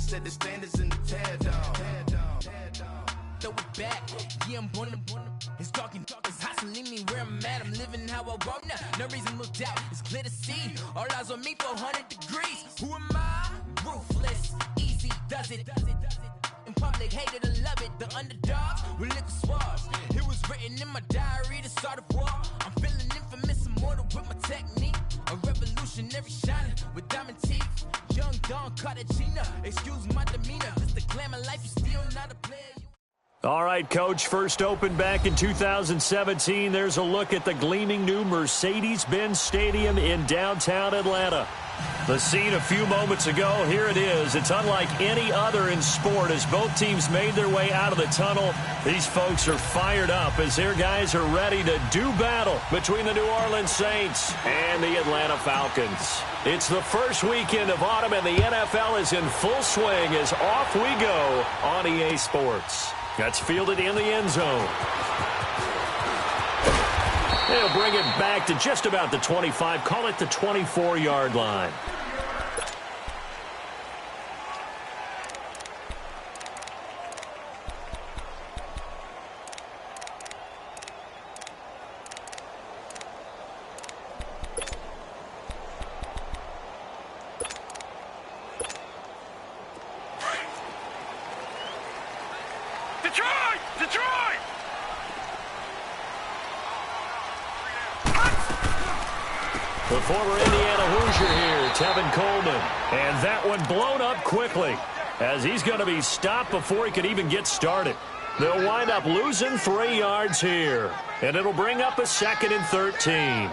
set the standards in the tear down. Throw it back, yeah, I'm on the it's talking, it's hustling me where I'm at. I'm living how I want now. No reason to doubt, it's clear to see. All eyes on me, 400 degrees. Who am I? Ruthless, easy, does it. In public, hated and love it. The underdogs with liquor swabs. It was written in my diary to start a war. I'm feeling infamous, immortal with my technique. A revolutionary shining with diamond teeth. Young Don Cartagena, excuse my demeanor. This the glamour life, you still not a player. All right, Coach, first opened back in 2017. There's a look at the gleaming new Mercedes-Benz Stadium in downtown Atlanta. The scene a few moments ago, here it is. It's unlike any other in sport as both teams made their way out of the tunnel. These folks are fired up as their guys are ready to do battle between the New Orleans Saints and the Atlanta Falcons. It's the first weekend of autumn and the NFL is in full swing as off we go on EA Sports. That's fielded in the end zone. They'll bring it back to just about the 25, call it the 24-yard line. The former Indiana Hoosier here, Tevin Coleman. And that one blown up quickly as he's going to be stopped before he could even get started. They'll wind up losing 3 yards here. And it'll bring up a 2nd and 13.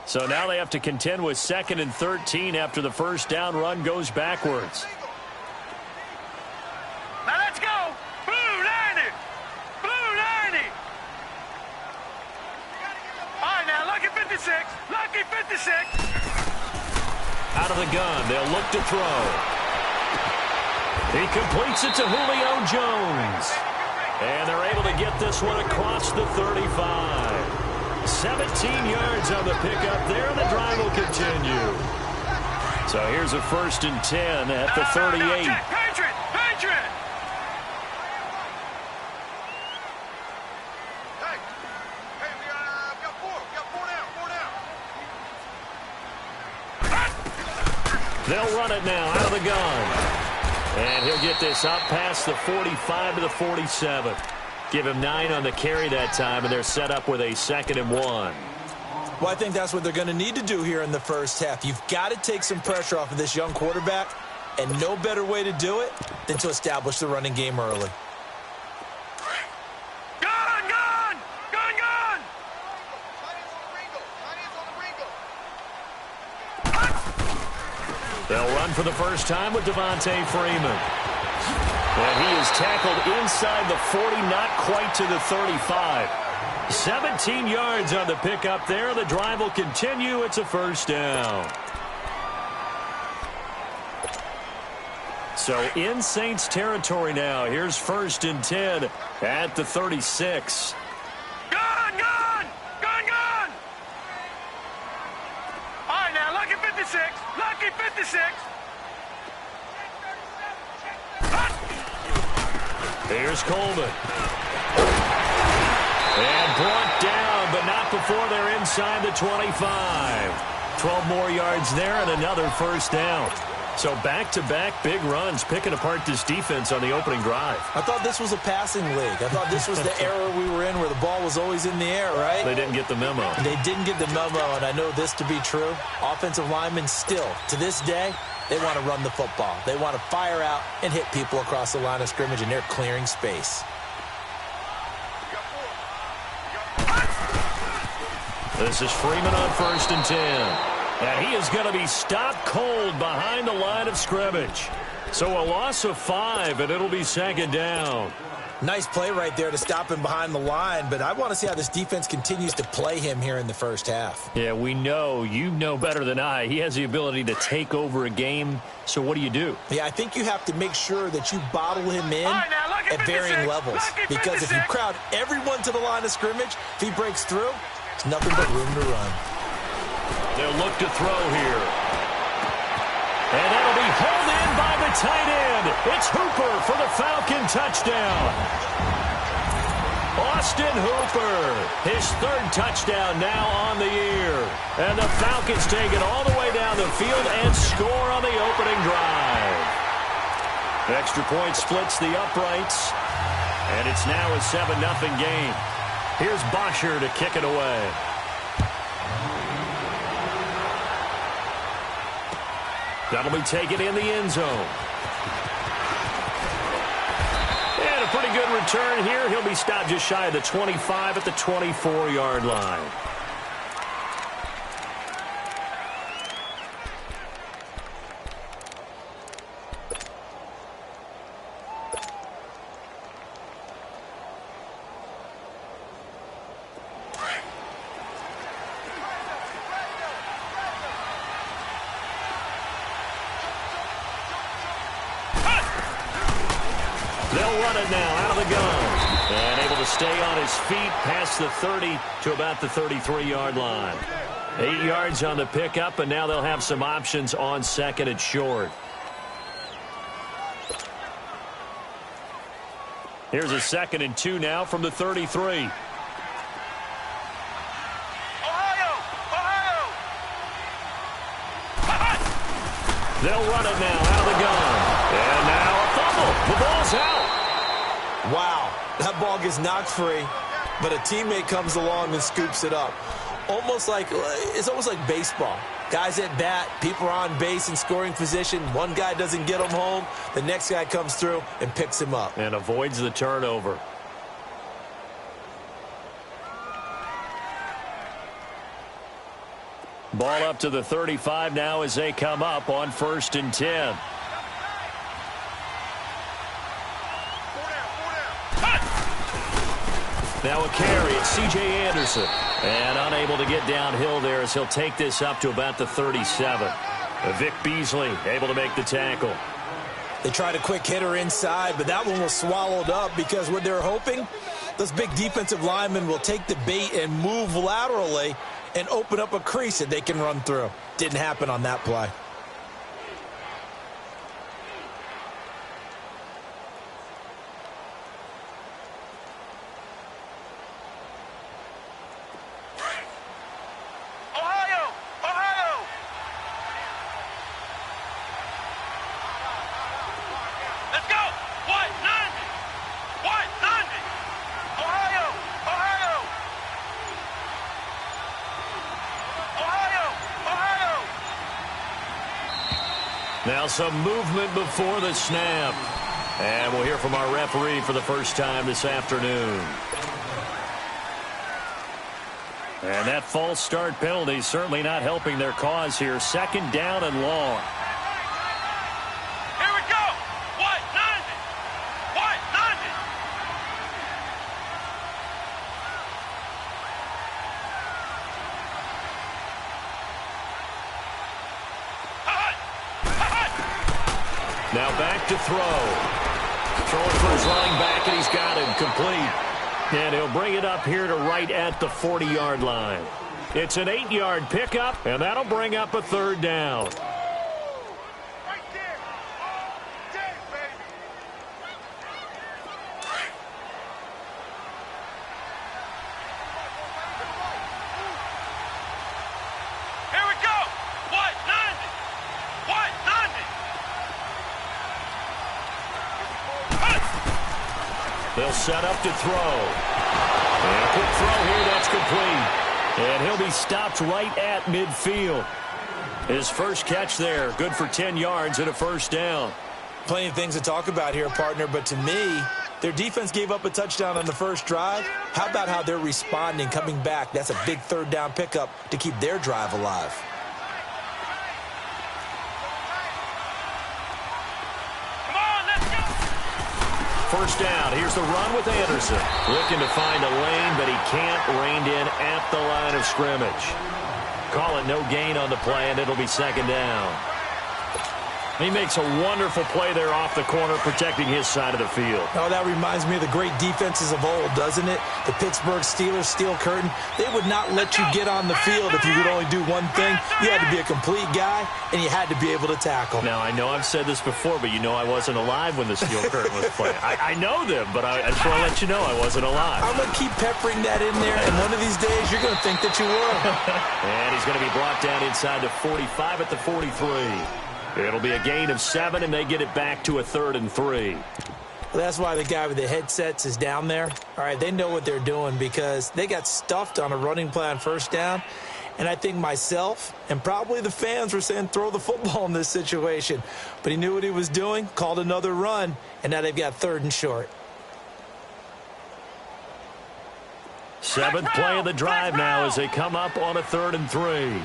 So now they have to contend with 2nd and 13 after the first down run goes backwards. Lucky 56. Out of the gun, they'll look to throw. He completes it to Julio Jones. And they're able to get this one across the 35. 17 yards on the pickup there, and the drive will continue. So here's a 1st and 10 at the 38. Patriot! They'll run it now out of the gun. And he'll get this up past the 45 to the 47. Give him 9 on the carry that time, and they're set up with a 2nd and 1. Well, I think that's what they're going to need to do here in the first half. You've got to take some pressure off of this young quarterback, and no better way to do it than to establish the running game early. They'll run for the first time with Devontae Freeman. And he is tackled inside the 40, not quite to the 35. 17 yards on the pickup there. The drive will continue. It's a 1st down. So in Saints territory now. Here's 1st and 10 at the 36. Gun! All right, now, lucky 56. Lucky 56. Here's Coleman. And brought down, but not before they're inside the 25. 12 more yards there and another 1st down. So back-to-back big runs, picking apart this defense on the opening drive. I thought this was a passing league. I thought this was the era we were in where the ball was always in the air, right? They didn't get the memo. They didn't get the memo, and I know this to be true. Offensive linemen still, to this day, they want to run the football. They want to fire out and hit people across the line of scrimmage, and they're clearing space. This is Freeman on 1st and 10. And he is going to be stopped cold behind the line of scrimmage. So a loss of 5, and it'll be 2nd down. Nice play right there to stop him behind the line, but I want to see how this defense continues to play him here in the first half. Yeah, we know. You know better than I. He has the ability to take over a game. So what do you do? Yeah, I think you have to make sure that you bottle him in at varying levels. Because if you crowd everyone to the line of scrimmage, if he breaks through, there's nothing but room to run. They'll look to throw here. And that'll be held in by the tight end. It's Hooper for the Falcon touchdown. Austin Hooper, his third touchdown now on the year. And the Falcons take it all the way down the field and score on the opening drive. Extra point splits the uprights. And it's now a 7-0 game. Here's Bosher to kick it away. That'll be taken in the end zone. And a pretty good return here. He'll be stopped just shy of the 25 at the 24-yard line. They'll run it now out of the gun. And able to stay on his feet past the 30 to about the 33-yard line. 8 yards on the pickup, and now they'll have some options on second and short. Here's a 2nd and 2 now from the 33. They'll run it now out of the gun. And now a fumble. The ball's out. Wow, that ball gets knocked free, but a teammate comes along and scoops it up. It's almost like baseball. Guys at bat, people are on base in scoring position. One guy doesn't get him home. The next guy comes through and picks him up. And avoids the turnover. Ball up to the 35 now as they come up on 1st and 10. Now a carry, it's C.J. Anderson. And unable to get downhill there as he'll take this up to about the 37. Vic Beasley able to make the tackle. They tried a quick hitter inside, but that one was swallowed up because what they're hoping, those big defensive linemen will take the bait and move laterally and open up a crease that they can run through. Didn't happen on that play. Now some movement before the snap. And we'll hear from our referee for the first time this afternoon. And that false start penalty certainly not helping their cause here. 2nd down and long. Here we go. White 90. White 90. Now back to throw. Throwing for his running back, and he's got him complete. And he'll bring it up here to right at the 40-yard line. It's an 8-yard pickup, and that'll bring up a 3rd down. Right there. All day, baby. Here we go. White 90. White 90. They'll set up to throw. And a quick throw here, that's complete. And he'll be stopped right at midfield. His first catch there, good for 10 yards and a 1st down. Plenty of things to talk about here, partner, but to me, their defense gave up a touchdown on the first drive. How about how they're responding, coming back? That's a big 3rd down pickup to keep their drive alive. First down. Here's the run with Anderson. Looking to find a lane, but he can't. Reined in at the line of scrimmage. Call it no gain on the play, and it'll be 2nd down. He makes a wonderful play there off the corner, protecting his side of the field. Oh, that reminds me of the great defenses of old, doesn't it? The Pittsburgh Steelers steel curtain. They would not let you get on the field if you could only do one thing. You had to be a complete guy, and you had to be able to tackle. Now, I know I've said this before, but you know I wasn't alive when the steel curtain was playing. I know them, but I just want to let you know I wasn't alive. I'm going to keep peppering that in there, and one of these days you're going to think that you were. And he's going to be brought down inside the 45 at the 43. It'll be a gain of 7, and they get it back to a 3rd and 3. Well, that's why the guy with the headsets is down there. All right, they know what they're doing because they got stuffed on a running play on first down. And I think myself and probably the fans were saying throw the football in this situation. But he knew what he was doing, called another run, and now they've got 3rd and short. 7th play of the drive now as they come up on a 3rd and 3.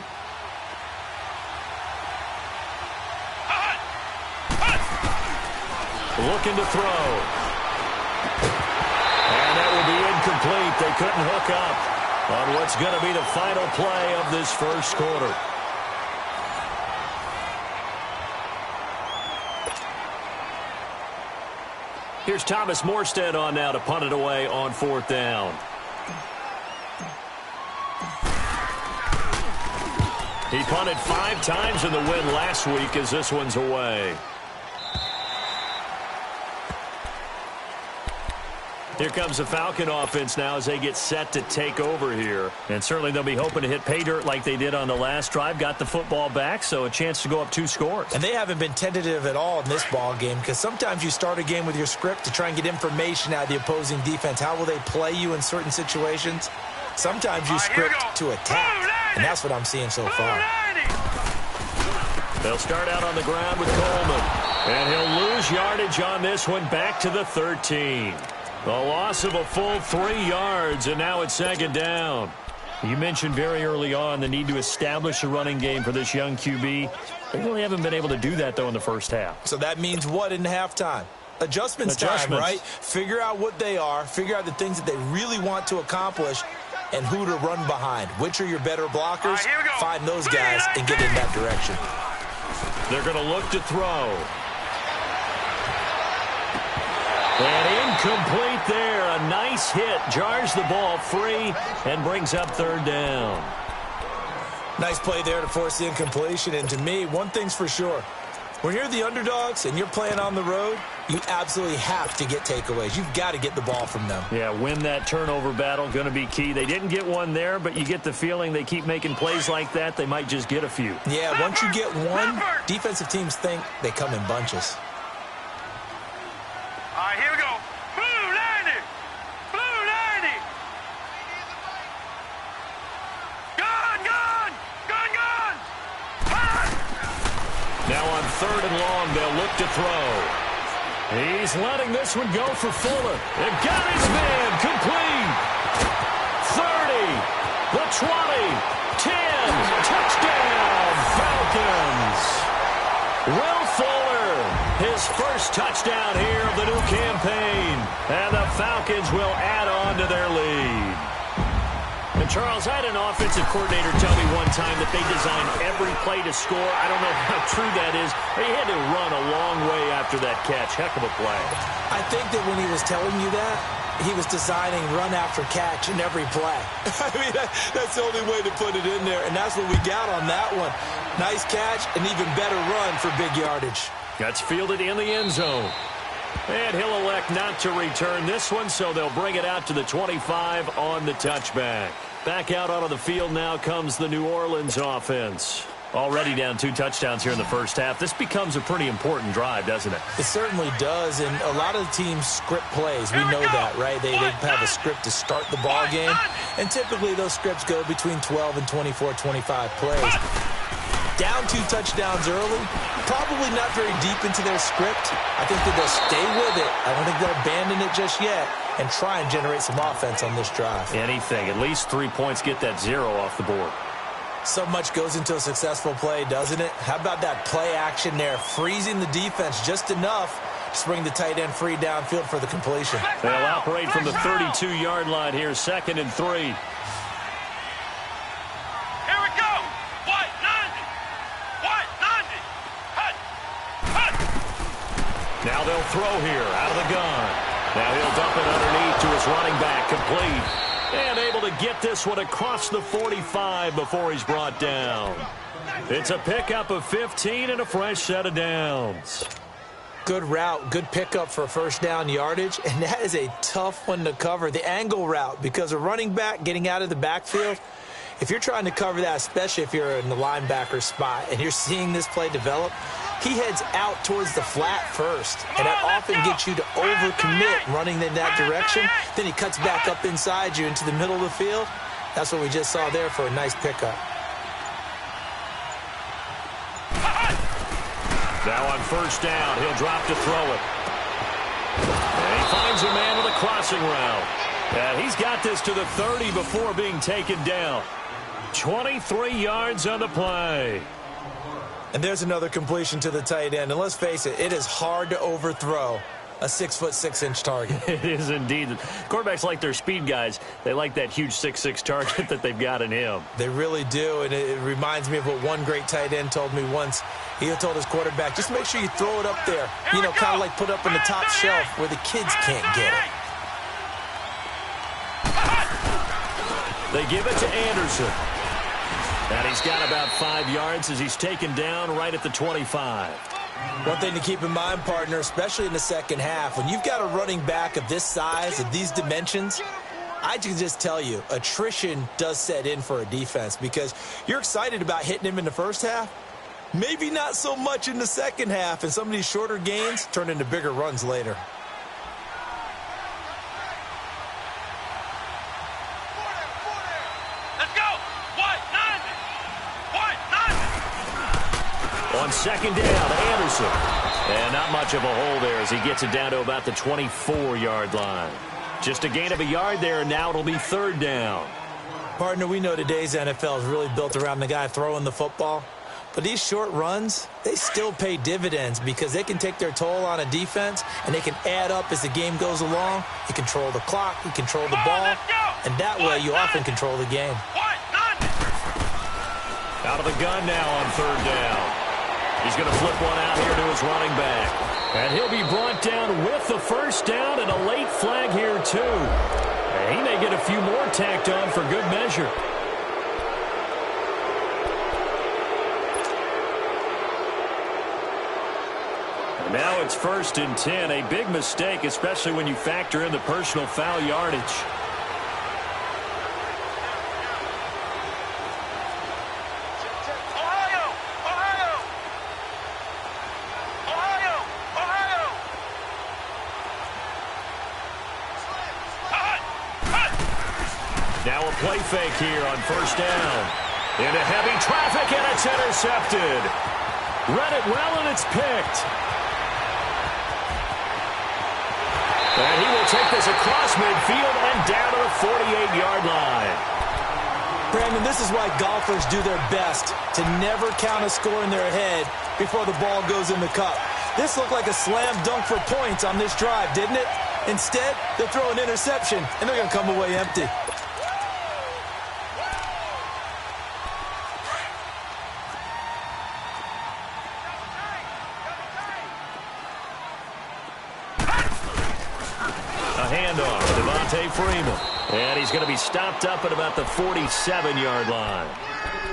Looking to throw. And that will be incomplete. They couldn't hook up on what's going to be the final play of this first quarter. Here's Thomas Morstead on now to punt it away on 4th down. He punted 5 times in the win last week as this one's away. Here comes the Falcon offense now as they get set to take over here. And certainly they'll be hoping to hit pay dirt like they did on the last drive. Got the football back, so a chance to go up 2 scores. And they haven't been tentative at all in this ball game because sometimes you start a game with your script to try and get information out of the opposing defense. How will they play you in certain situations? Sometimes you script to attack, and that's what I'm seeing so far. They'll start out on the ground with Coleman. And he'll lose yardage on this one back to the 13. A loss of a full 3 yards, and now it's 2nd down. You mentioned very early on the need to establish a running game for this young QB. They really haven't been able to do that, though, in the first half. So that means what in halftime? Adjustments time, right? Figure out what they are, figure out the things that they really want to accomplish, and who to run behind. Which are your better blockers? Find those guys and get in that direction. They're going to look to throw. And incomplete there. A nice hit. Jars the ball free and brings up 3rd down. Nice play there to force the incompletion. And to me, one thing's for sure. When you're the underdogs and you're playing on the road, you absolutely have to get takeaways. You've got to get the ball from them. Yeah, win that turnover battle, going to be key. They didn't get one there, but you get the feeling they keep making plays like that, they might just get a few. Yeah, once you get one, defensive teams think they come in bunches. All right, here we go. Blue 90. Blue 90. Gun, gun. Gun, gun. Gun. Now on 3rd and long, they'll look to throw. He's letting this one go for Fuller. And got his man. Complete. 30. The 20. 10. Touchdown. Falcons. Will Fuller, his first touchdown here of the new campaign. And the Falcons will add on to their lead. And Charles, I had an offensive coordinator tell me one time that they designed every play to score. I don't know how true that is. He had to run a long way after that catch. Heck of a play. I think that when he was telling you that, he was designing run after catch in every play. I mean, that's the only way to put it in there, and that's what we got on that one. Nice catch, an even better run for big yardage. That's fielded in the end zone. And he'll elect not to return this one, so they'll bring it out to the 25 on the touchback. Back out onto the field now comes the New Orleans offense. Already down 2 touchdowns here in the first half. This becomes a pretty important drive, doesn't it? It certainly does, and a lot of the teams script plays. We know that, right? They have a script to start the ball game, and typically those scripts go between 12 and 24, 25 plays. Down 2 touchdowns early, probably not very deep into their script. I think that they'll stay with it. I don't think they'll abandon it just yet and try and generate some offense on this drive. Anything. At least 3 points, get that 0 off the board. So much goes into a successful play, doesn't it? How about that play action there? Freezing the defense just enough to bring the tight end free downfield for the completion. They'll operate from the 32-yard line here, 2nd and 3. Here we go. White 90. White 90. Hut. Now they'll throw here out of the gun. Now he'll dump it underneath to his running back, complete. And able to get this one across the 45 before he's brought down. It's a pickup of 15 and a fresh set of downs. Good route, good pickup for first down yardage, and that is a tough one to cover, the angle route, because a running back getting out of the backfield, if you're trying to cover that, especially if you're in the linebacker spot and you're seeing this play develop, he heads out towards the flat first, and that often gets you to overcommit running in that direction. Then he cuts back up inside you into the middle of the field. That's what we just saw there for a nice pickup. Now on first down, he'll drop to throw it. And he finds a man with a crossing route. And he's got this to the 30 before being taken down. 23 yards on the play. And there's another completion to the tight end. And let's face it, it is hard to overthrow a 6'6" target. It is indeed. Quarterbacks like their speed guys. They like that huge 6'6" target that they've got in him. They really do, and it reminds me of what one great tight end told me once. He told his quarterback, just make sure you throw it up there. You know, kind of like put up in the top shelf where the kids can't get it. They give it to Anderson. And he's got about 5 yards as he's taken down right at the 25. One thing to keep in mind, partner, especially in the second half, when you've got a running back of this size, of these dimensions, I can just tell you, attrition does set in for a defense because you're excited about hitting him in the first half. Maybe not so much in the second half, and some of these shorter gains turn into bigger runs later. On second down, Anderson. And not much of a hole there as he gets it down to about the 24-yard line. Just a gain of a yard there, and now it'll be third down. Partner, we know today's NFL is really built around the guy throwing the football. But these short runs, they still pay dividends because they can take their toll on a defense, and they can add up as the game goes along. You control the clock, you control the ball, and that way you often control the game. Out of the gun now on third down. He's going to flip one out here to his running back. And he'll be brought down with the first down and a late flag here, too. And he may get a few more tacked on for good measure. And now it's 1st and 10. A big mistake, especially when you factor in the personal foul yardage. Now a play fake here on first down. Into heavy traffic, and it's intercepted. Read it well, and it's picked. And he will take this across midfield and down to the 48-yard line. Brandon, this is why golfers do their best to never count a score in their head before the ball goes in the cup. This looked like a slam dunk for points on this drive, didn't it? Instead, they'll throw an interception, and they're going to come away empty. Freeman. And he's going to be stopped up at about the 47-yard line.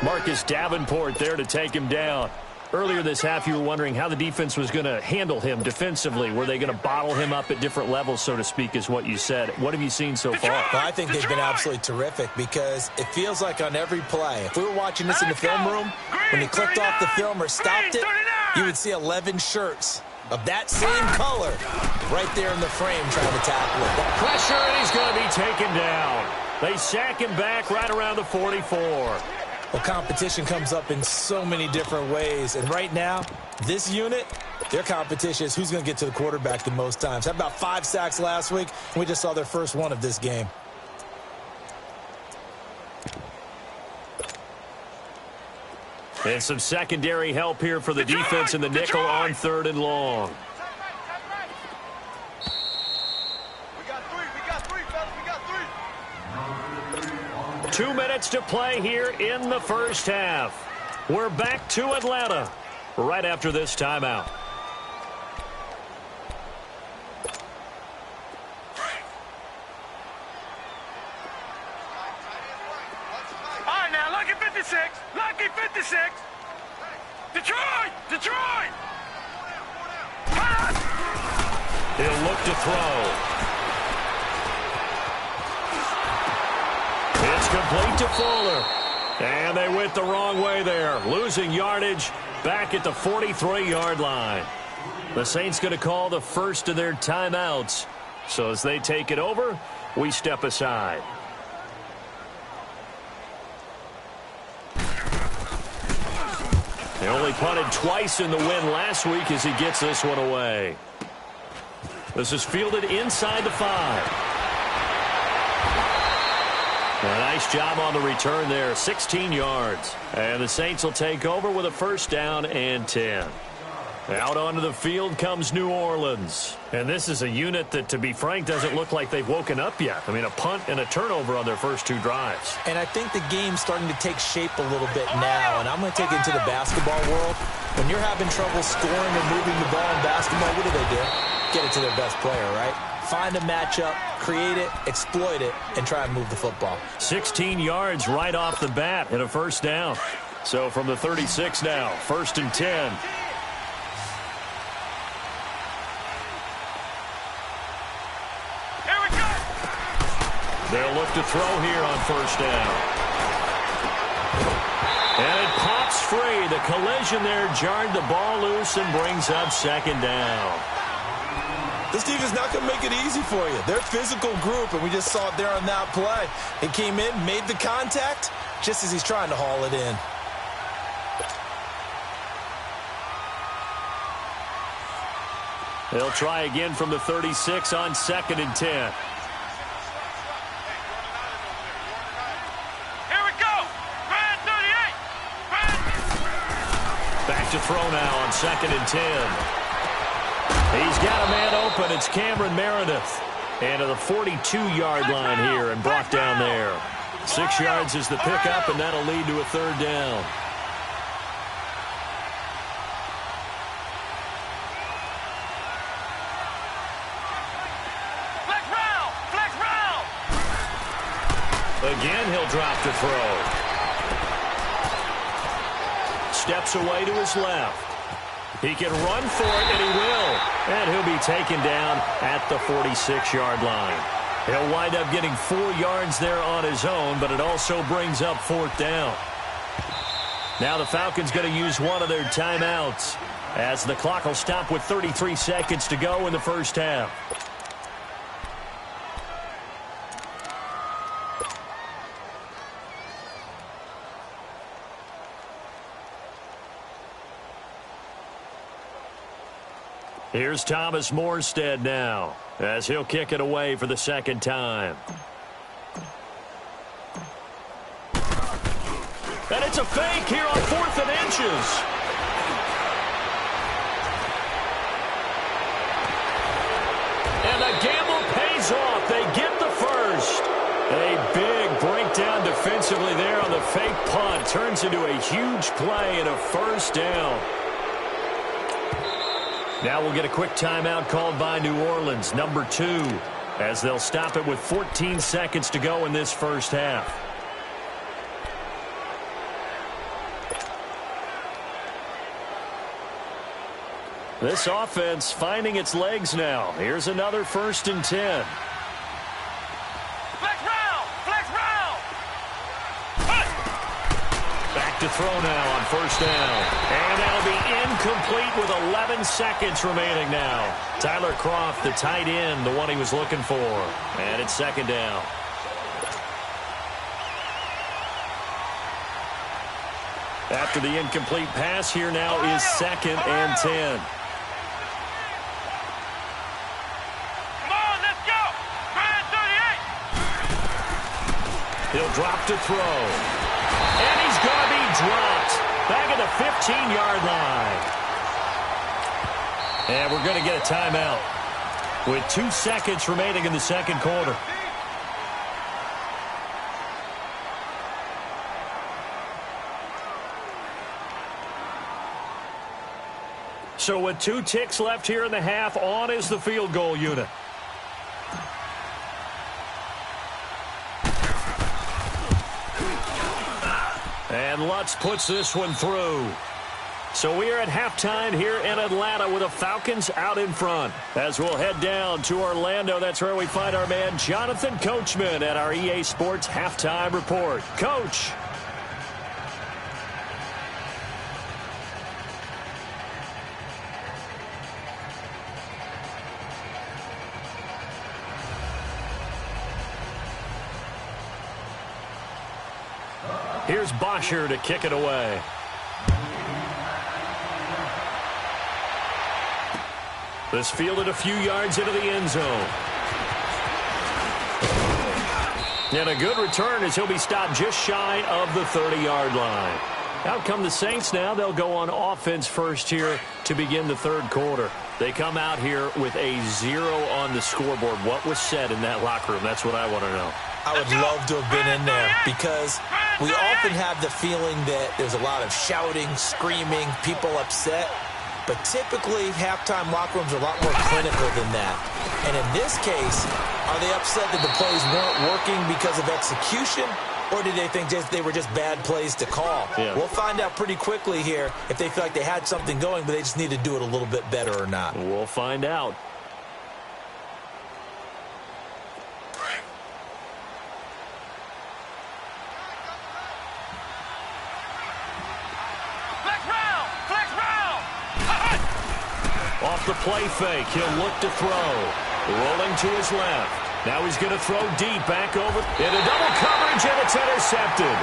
Marcus Davenport there to take him down. Earlier this half, you were wondering how the defense was going to handle him defensively. Were they going to bottle him up at different levels, so to speak, is what you said. What have you seen so far? Well, I think they've been absolutely terrific because it feels like on every play, if we were watching this in the film room, when they clicked off the film or stopped it, you would see 11 shirts of that same color right there in the frame trying to tackle it. Pressure, and he's going to be taken down. They sack him back right around the 44. Well, competition comes up in so many different ways. And right now, this unit, their competition is who's going to get to the quarterback the most times. Had about 5 sacks last week, and we just saw their first one of this game. And some secondary help here for the defense in the nickel on 3rd and long. We got three, fellas. We got 3. 2 minutes to play here in the first half. We're back to Atlanta right after this timeout. 56! Lucky 56! Detroit! Detroit! Pass! He'll look to throw. It's complete to Fuller. And they went the wrong way there, losing yardage back at the 43-yard line. The Saints going to call the first of their timeouts. So as they take it over, we step aside. They only punted twice in the win last week as he gets this one away. This is fielded inside the 5. A nice job on the return there, 16 yards. And the Saints will take over with a first down and 10. Out onto the field comes New Orleans. And this is a unit that, to be frank, doesn't look like they've woken up yet. I mean, a punt and a turnover on their first 2 drives. And I think the game's starting to take shape a little bit now. And I'm going to take it into the basketball world. When you're having trouble scoring or moving the ball in basketball, what do? Get it to their best player, right? Find a matchup, create it, exploit it, and try and move the football. 16 yards right off the bat and a first down. So from the 36 now, first and 10. They'll look to throw here on first down. And it pops free. The collision there jarred the ball loose and brings up second down. This defense is not going to make it easy for you. They're a physical group, and we just saw it there on that play. He came in, made the contact, just as he's trying to haul it in. They'll try again from the 36 on second and 10. To throw now on second and 10. He's got a man open. It's Cameron Meredith. And to the 42-yard line here and brought down there. 6 yards is the pickup, and that'll lead to a third down. Flex round! Again, he'll drop to throw. Steps away to his left. He can run for it, and he will. And he'll be taken down at the 46-yard line. He'll wind up getting 4 yards there on his own, but it also brings up fourth down. Now the Falcons going to use one of their timeouts as the clock will stop with 33 seconds to go in the first half. Here's Thomas Morstead now as he'll kick it away for the second time. And it's a fake here on 4th and inches. And the gamble pays off. They get the first. A big breakdown defensively there on the fake punt. Turns into a huge play and a first down. Now we'll get a quick timeout called by New Orleans, number 2, as they'll stop it with 14 seconds to go in this first half. This offense finding its legs now. Here's another first and 10. Flex round! Back to throw now on first down. And that'll be incomplete with 11 seconds remaining now. Tyler Kroft, the tight end, the one he was looking for. And it's second down. After the incomplete pass, here now is second and 10. He'll drop to throw. And he's going to be dropped. Back at the 15-yard line. And we're going to get a timeout with 2 seconds remaining in the second quarter. So with 2 ticks left here in the half, on is the field goal unit. And Lutz puts this one through. So we are at halftime here in Atlanta with the Falcons out in front. As we'll head down to Orlando, that's where we find our man Jonathan Coachman at our EA Sports Halftime Report. Coach. Here's Bosher to kick it away. This fielded a few yards into the end zone. And a good return as he'll be stopped just shy of the 30-yard line. Out come the Saints now. They'll go on offense first here to begin the third quarter. They come out here with a 0 on the scoreboard. What was said in that locker room? That's what I want to know. I would love to have been in there because we often have the feeling that there's a lot of shouting, screaming, people upset. But typically, halftime locker rooms are a lot more clinical than that. And in this case, are they upset that the plays weren't working because of execution? Or did they think they were just bad plays to call? Yeah. We'll find out pretty quickly here if they feel like they had something going, but they just need to do it a little bit better or not. We'll find out. Off the play fake, he'll look to throw. Rolling to his left. Now he's going to throw deep back over. Into double coverage, and it's intercepted.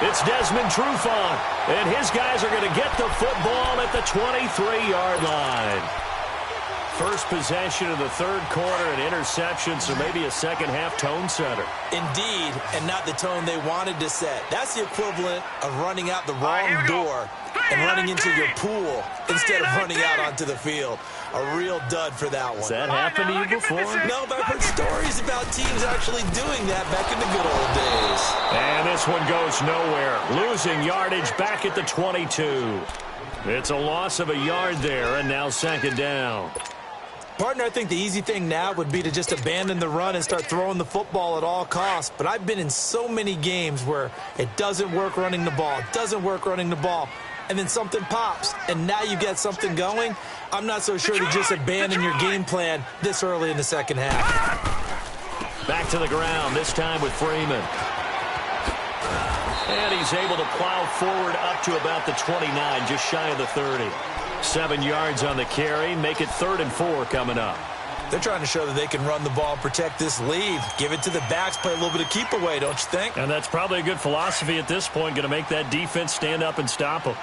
It's Desmond Trufant, and his guys are going to get the football at the 23-yard line. First possession of the third quarter, an interception, so maybe a second-half tone setter. Indeed, and not the tone they wanted to set. That's the equivalent of running out the wrong door and running into your pool instead of running out onto the field. A real dud for that one. Has that happened to you before? No, but I've heard stories about teams actually doing that back in the good old days. And this one goes nowhere. Losing yardage back at the 22. It's a loss of a yard there, and now second down. Partner, I think the easy thing now would be to just abandon the run and start throwing the football at all costs. But I've been in so many games where it doesn't work running the ball, and then something pops, and now you get something going. I'm not so sure to just abandon your game plan this early in the second half. Back to the ground, this time with Freeman. And he's able to plow forward up to about the 29, just shy of the 30. 7 yards on the carry, make it 3rd and 4 coming up. They're trying to show that they can run the ball and protect this lead. Give it to the backs, play a little bit of keep away, don't you think? And that's probably a good philosophy at this point, going to make that defense stand up and stop them.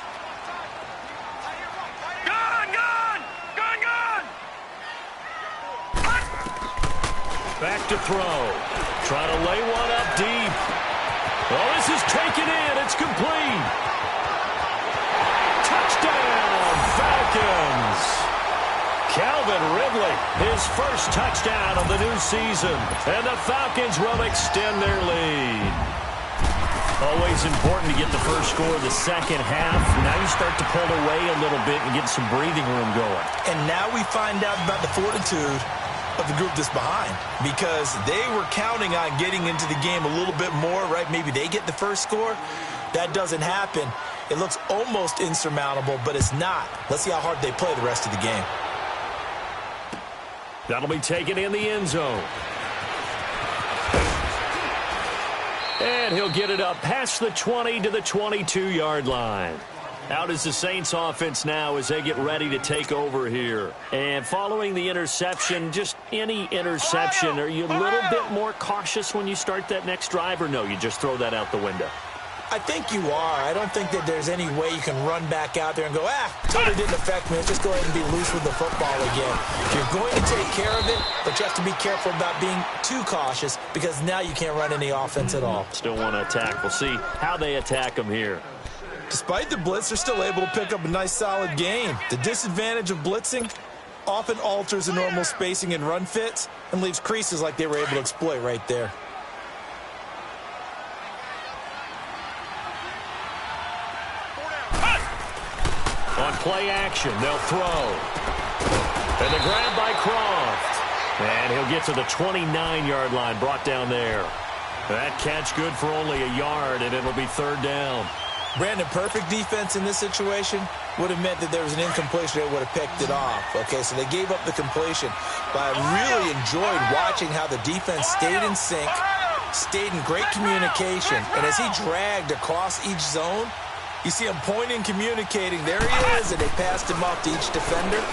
Back to throw. Trying to lay one up deep. Oh, this is taken in. It's complete. Touchdown, Falcons. Calvin Ridley, his first touchdown of the new season. And the Falcons will extend their lead. Always important to get the first score of the second half. Now you start to pull away a little bit and get some breathing room going. And now we find out about the fortitude of the group that's behind, because they were counting on getting into the game a little bit more, right? Maybe they get the first score. That doesn't happen. It looks almost insurmountable, but it's not. Let's see how hard they play the rest of the game. That'll be taken in the end zone. And he'll get it up past the 20 to the 22-yard line. Out is the Saints offense now as they get ready to take over here. And following the interception, just any interception, are you a little bit more cautious when you start that next drive, or no, you just throw that out the window? I think you are. I don't think that there's any way you can run back out there and go, totally didn't affect me. Let's just go ahead and be loose with the football again. You're going to take care of it, but you have to be careful about being too cautious, because now you can't run any offense at all. Still want to attack. We'll see how they attack them here. Despite the blitz, they're still able to pick up a nice, solid game. The disadvantage of blitzing often alters the normal spacing and run fits and leaves creases like they were able to exploit right there. On play action, they'll throw. And the grab by Croft. And he'll get to the 29-yard line, brought down there. That catch good for only a yard, and it'll be 3rd down. Brandon, perfect defense in this situation would have meant that there was an incompletion. They would have picked it off. Okay, so they gave up the completion. But I really enjoyed watching how the defense stayed in sync, stayed in great communication. And as he dragged across each zone, you see him pointing, communicating. There he is, and they passed him off to each defender.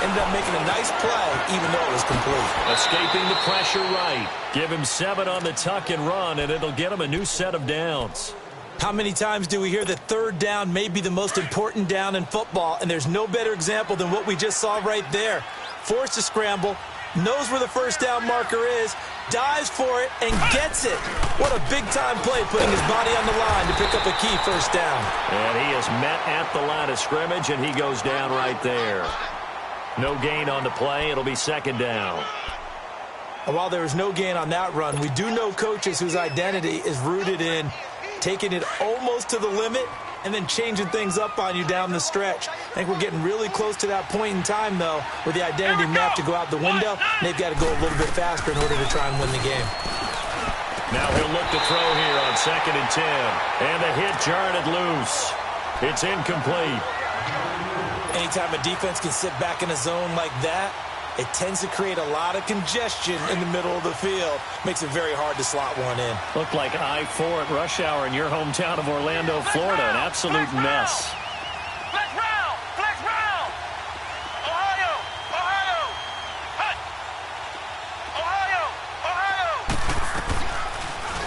Ended up making a nice play, even though it was complete. Escaping the pressure right. Give him 7 on the tuck and run, and it'll get him a new set of downs. How many times do we hear that third down may be the most important down in football, and there's no better example than what we just saw right there. Forced to scramble, knows where the first down marker is, dives for it, and gets it. What a big-time play, putting his body on the line to pick up a key first down. And he is met at the line of scrimmage, and he goes down right there. No gain on the play. It'll be second down. And while there was no gain on that run, we do know coaches whose identity is rooted in taking it almost to the limit and then changing things up on you down the stretch. I think we're getting really close to that point in time, though, where the identity map to go out the window, and they've got to go a little bit faster in order to try and win the game. Now he'll look to throw here on 2nd and 10. And the hit jarred it loose. It's incomplete. Anytime a defense can sit back in a zone like that, it tends to create a lot of congestion in the middle of the field. Makes it very hard to slot one in. Looked like I-4 at rush hour in your hometown of Orlando, Florida. An absolute mess. Flex round! Flex round! Ohio! Ohio! Hut! Ohio! Ohio!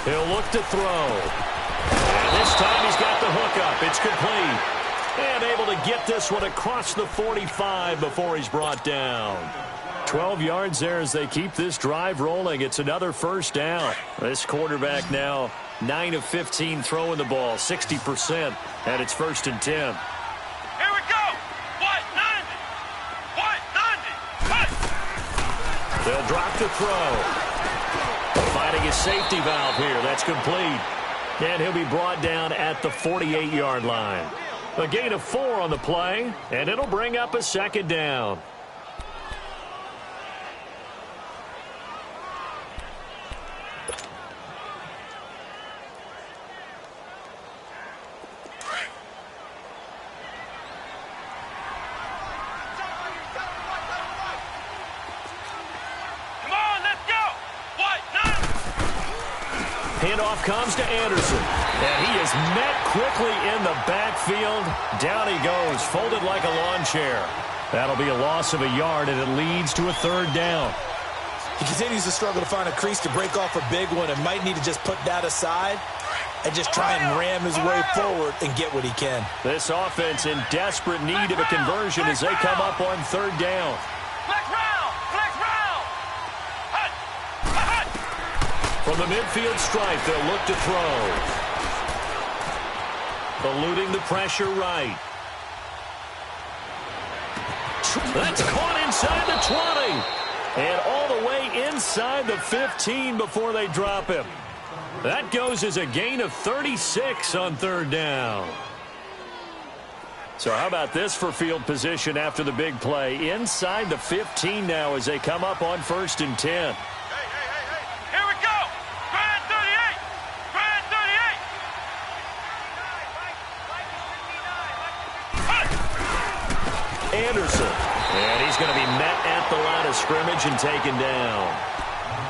He'll look to throw. And this time he's got the hook up. It's complete. And able to get this one across the 45 before he's brought down. 12 yards there as they keep this drive rolling. It's another first down. This quarterback now 9 of 15 throwing the ball, 60%, and it's 1st and 10. Here we go! What? 90! What? 90! Hut! They'll drop the throw. Finding his safety valve here. That's complete. And he'll be brought down at the 48-yard line. A gain of 4 on the play, and it'll bring up a second down. Come on, let's go! What? 90! Handoff comes to Anderson. And he is met quickly in the backfield. Down he goes, folded like a lawn chair. That'll be a loss of a yard, and it leads to a 3rd down. He continues to struggle to find a crease to break off a big one and might need to just put that aside and just try and ram his way forward and get what he can. This offense in desperate need of a conversion as they come up on 3rd down. Flex round! Flex round! Hut! Hut! From the midfield stripe, they'll look to throw. Eluding the pressure right. That's caught inside the 20. And all the way inside the 15 before they drop him. That goes as a gain of 36 on 3rd down. So how about this for field position after the big play? Inside the 15 now as they come up on 1st and 10. Hey! Here we go! Grand 38! Grand 38! Hut! Anderson. And he's going to be met at the line of scrimmage and taken down.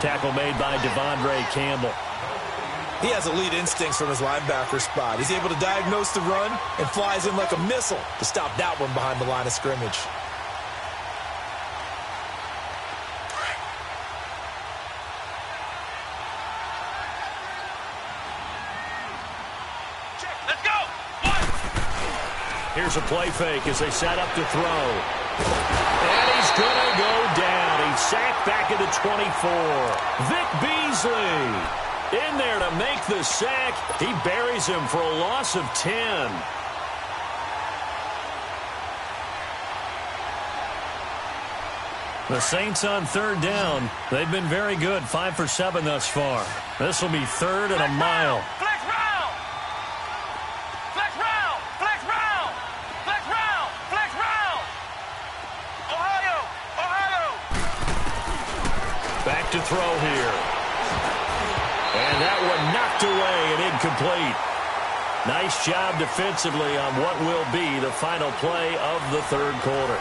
Tackle made by Devondre Campbell. He has elite instincts from his linebacker spot. He's able to diagnose the run and flies in like a missile to stop that one behind the line of scrimmage. Let's go! What? Here's a play fake as they set up to throw. And he's going to go down. He's sacked back at the 24. Vic Beasley in there to make the sack. He buries him for a loss of 10. The Saints on 3rd down. They've been very good, 5 for 7 thus far. This will be 3rd and a mile. Flex round! Flex round! Flex round! Flex round! Flex round! Ohio! Ohio! Back to throw here. And that one knocked away and incomplete. Nice job defensively on what will be the final play of the third quarter.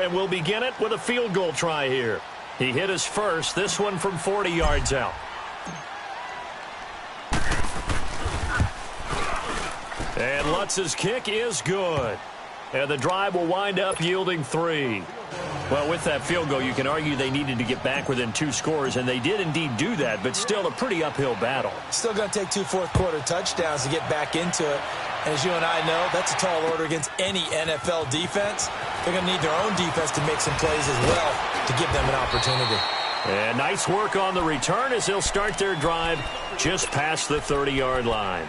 And we'll begin it with a field goal try here. He hit his first, this one from 40 yards out. And Lutz's kick is good. And the drive will wind up yielding 3. Well, with that field goal, you can argue they needed to get back within 2 scores, and they did indeed do that, but still a pretty uphill battle. Still going to take 2 fourth-quarter touchdowns to get back into it. As you and I know, that's a tall order against any NFL defense. They're going to need their own defense to make some plays as well to give them an opportunity. And nice work on the return as they'll start their drive just past the 30-yard line.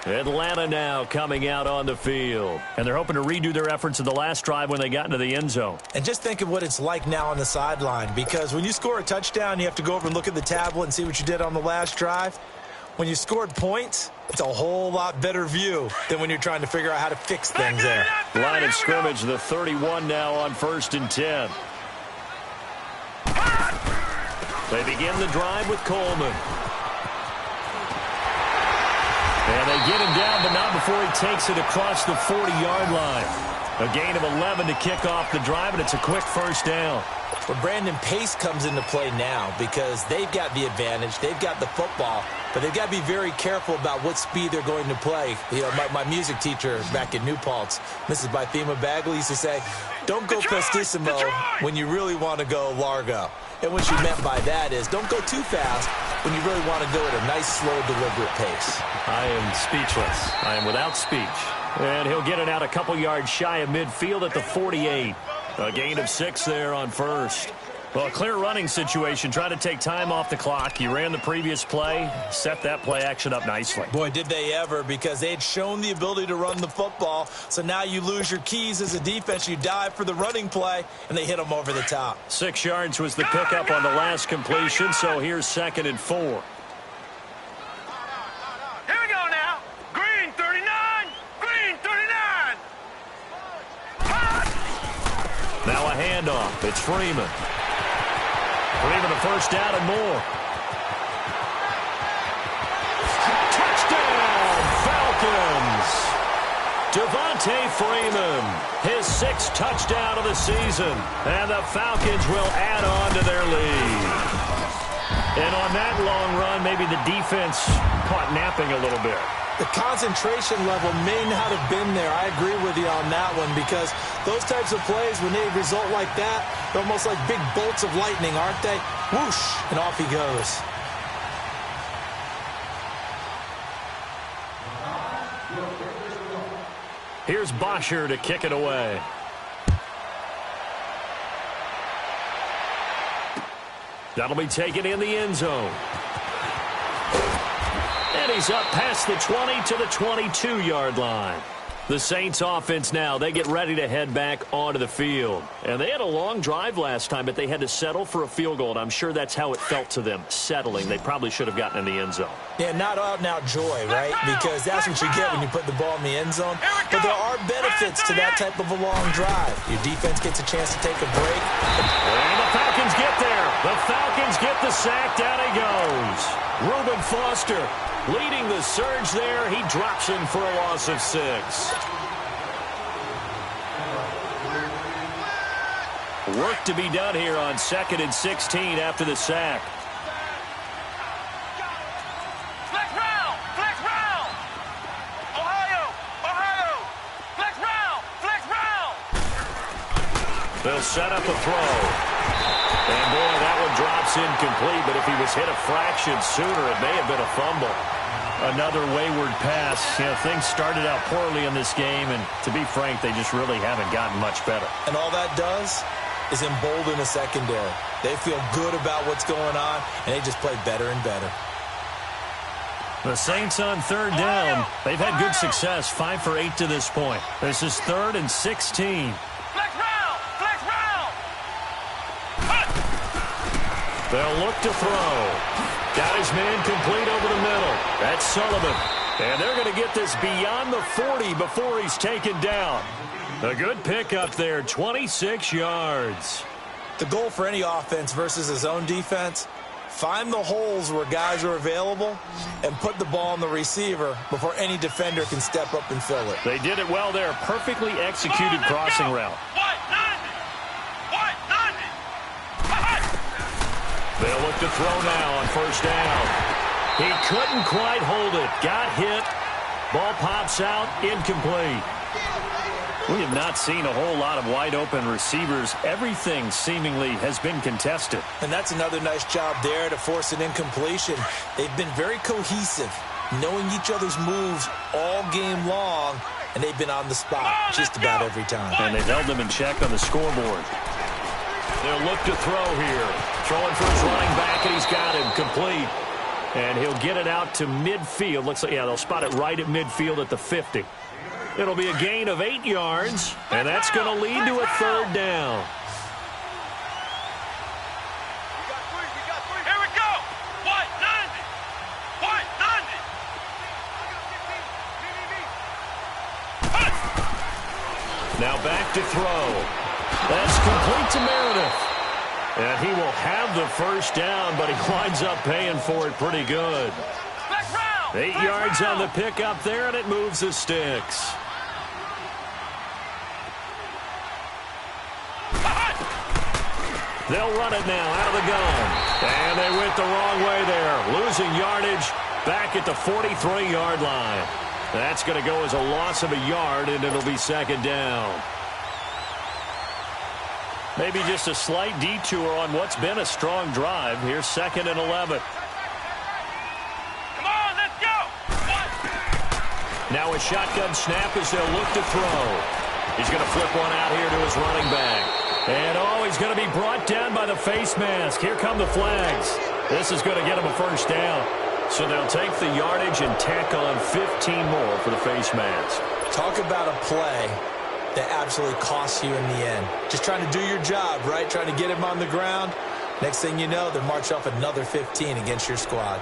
Atlanta now coming out on the field. And they're hoping to redo their efforts in the last drive when they got into the end zone. And just think of what it's like now on the sideline, because when you score a touchdown, you have to go over and look at the tablet and see what you did on the last drive. When you scored points, it's a whole lot better view than when you're trying to figure out how to fix things there. Line of scrimmage, the 31 now on 1st and 10. They begin the drive with Coleman. And they get him down, but not before he takes it across the 40-yard line. A gain of 11 to kick off the drive, and it's a quick first down. But Brandon, pace comes into play now because they've got the advantage. They've got the football, but they've got to be very careful about what speed they're going to play. You know, my music teacher back in New Paltz, Mrs. Bythema Bagley, used to say, don't go prestissimo when you really want to go largo. And what she meant by that is don't go too fast when you really want to go at a nice, slow, deliberate pace. I am speechless. I am without speech. And he'll get it out a couple yards shy of midfield at the 48. A gain of 6 there on first. Well, a clear running situation. Trying to take time off the clock. He ran the previous play, set that play action up nicely. Boy, did they ever, because they had shown the ability to run the football. So now you lose your keys as a defense. You dive for the running play, and they hit them over the top. 6 yards was the pickup on the last completion, so here's 2nd and 4. Here we go now. Green 39. Green 39. Now a handoff. It's Freeman. Freeman a first down and more. Touchdown, Falcons! Devontae Freeman, his 6th touchdown of the season. And the Falcons will add on to their lead. And on that long run, maybe the defense caught napping a little bit. The concentration level may not have been there. I agree with you on that one, because those types of plays, when they result like that, they're almost like big bolts of lightning, aren't they? Whoosh, and off he goes. Here's Bosher to kick it away. That'll be taken in the end zone. And he's up past the 20 to the 22-yard line. The Saints offense now, they get ready to head back onto the field. And they had a long drive last time, but they had to settle for a field goal. And I'm sure that's how it felt to them, settling. They probably should have gotten in the end zone. Yeah, not out-and-out joy, right? Because that's what you get when you put the ball in the end zone. But there are benefits to that type of a long drive. Your defense gets a chance to take a break. And the Falcons get there. The Falcons get the sack. Down he goes. Reuben Foster leading the surge there. He drops in for a loss of 6. Work to be done here on 2nd and 16 after the sack. Flex round. Flex round. Ohio. Ohio. Flex round. Flex round. They'll set up a throw. And, boy, that one drops incomplete, but if he was hit a fraction sooner, it may have been a fumble. Another wayward pass. You know, things started out poorly in this game, and to be frank, they just really haven't gotten much better. And all that does is embolden the secondary. They feel good about what's going on, and they just play better and better. The Saints on 3rd down. They've had good success, 5 for 8 to this point. This is 3rd and 16. Flex round. Flex round. They'll look to throw. Got his man complete over the middle. That's Sullivan. And they're going to get this beyond the 40 before he's taken down. A good pickup there, 26 yards. The goal for any offense versus his own defense, find the holes where guys are available and put the ball on the receiver before any defender can step up and fill it. They did it well there. Perfectly executed crossing route. They'll look to throw now on first down. He couldn't quite hold it. Got hit. Ball pops out. Incomplete. We have not seen a whole lot of wide-open receivers. Everything seemingly has been contested. And that's another nice job there to force an incompletion. They've been very cohesive, knowing each other's moves all game long, and they've been on the spot just about every time. And they've held them in check on the scoreboard. They'll look to throw here. Throwing for his running back, and he's got him complete. And he'll get it out to midfield. Looks like, yeah, they'll spot it right at midfield at the 50. It'll be a gain of 8 yards, and that's going to lead to a third down. Here we go. 190. 190. Now back to throw. That's complete to Meredith. And he will have the first down, but he winds up paying for it pretty good. 8 yards on the pickup there, and it moves the sticks. They'll run it now out of the gun. And they went the wrong way there. Losing yardage back at the 43-yard line. That's going to go as a loss of a yard, and it'll be second down. Maybe just a slight detour on what's been a strong drive. Here's 2nd and 11. Come on, let's go. Now a shotgun snap as they'll look to throw. He's going to flip one out here to his running back. And, he's going to be brought down by the face mask. Here come the flags. This is going to get him a first down. So they'll take the yardage and tack on 15 more for the face mask. Talk about a play that absolutely costs you in the end. Just trying to do your job, right? Trying to get him on the ground. Next thing you know, they'll march off another 15 against your squad.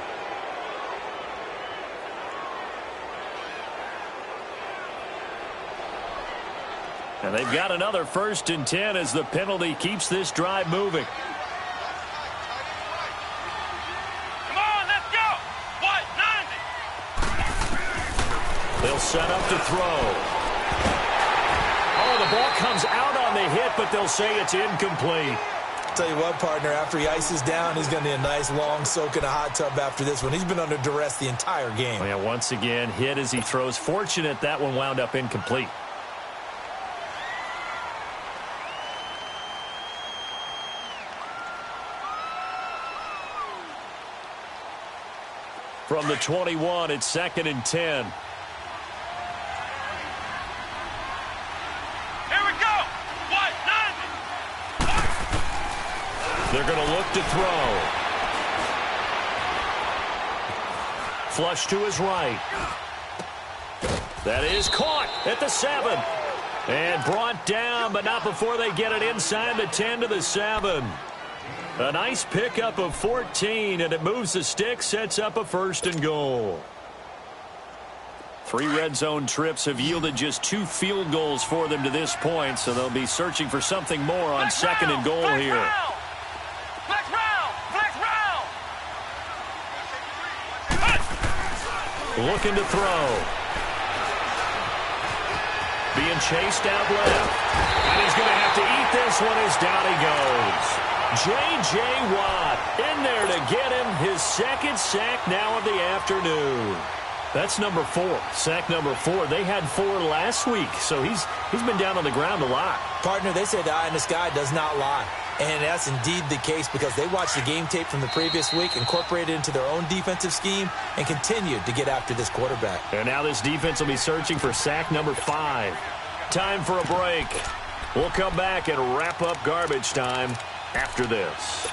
And they've got another 1st and 10 as the penalty keeps this drive moving. Come on, let's go. 190. They'll set up to throw. The ball comes out on the hit, but they'll say it's incomplete. Tell you what, partner, after he ices down, he's going to need a nice long soak in a hot tub after this one. He's been under duress the entire game. Yeah, once again, hit as he throws. Fortunate that one wound up incomplete. From the 21, it's 2nd and 10. They're going to look to throw. Flush to his right. That is caught at the 7. And brought down, but not before they get it inside the 10 to the 7. A nice pickup of 14, and it moves the stick, sets up a 1st and goal. 3 red zone trips have yielded just 2 field goals for them to this point, so they'll be searching for something more on 2nd and goal here. Looking to throw. Being chased out left. And he's going to have to eat this one as down he goes. J.J. Watt in there to get him his 2nd sack now of the afternoon. That's number 4. Sack number 4. They had 4 last week, so he's been down on the ground a lot. Partner, they say the eye in the sky does not lie. And that's indeed the case because they watched the game tape from the previous week, incorporated it into their own defensive scheme, and continued to get after this quarterback. And now this defense will be searching for sack number 5. Time for a break. We'll come back and wrap up garbage time after this.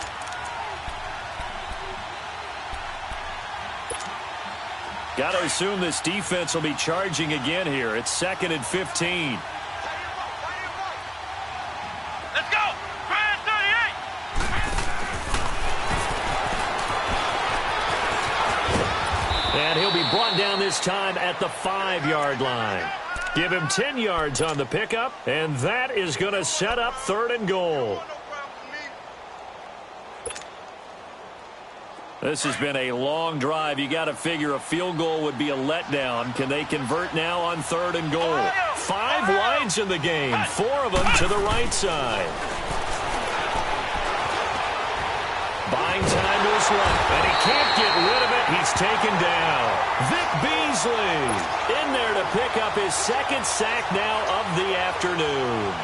Got to assume this defense will be charging again here. It's 2nd and 15. this time at the 5-yard line. Give him 10 yards on the pickup, and that is going to set up 3rd and goal. This has been a long drive. You got to figure a field goal would be a letdown. Can they convert now on 3rd and goal? 5 wides in the game, 4 of them to the right side. Buying time to his left, and he can't get rid of it. He's taken down. Vic Beasley in there to pick up his 2nd sack now of the afternoon.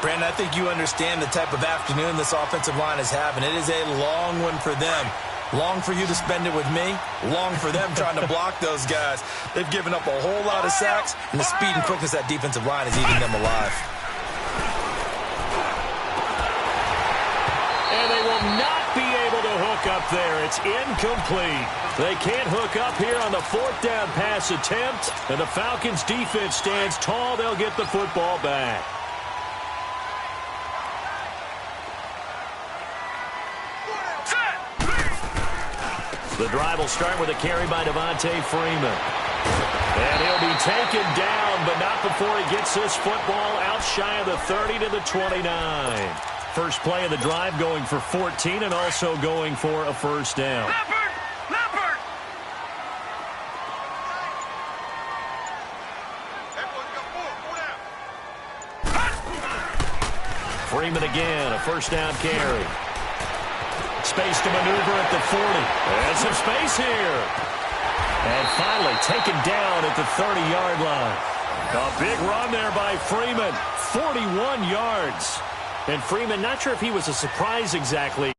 Brandon, I think you understand the type of afternoon this offensive line is having. It is a long one for them. Long for you to spend it with me. Long for them trying to block those guys. They've given up a whole lot of sacks, and the speed and quickness of that defensive line is eating them alive. And they will not be able to hook up there. It's incomplete. They can't hook up here on the 4th down pass attempt, and the Falcons defense stands tall. They'll get the football back. The drive will start with a carry by Devontae Freeman. And he'll be taken down, but not before he gets this football out shy of the 30 to the 29. First play of the drive going for 14 and also going for a 1st down. Leopard! Freeman again, a 1st down carry. Space to maneuver at the 40. And some space here. And finally taken down at the 30-yard line. A big run there by Freeman. 41 yards. And Freeman, not sure if he was a surprise exactly.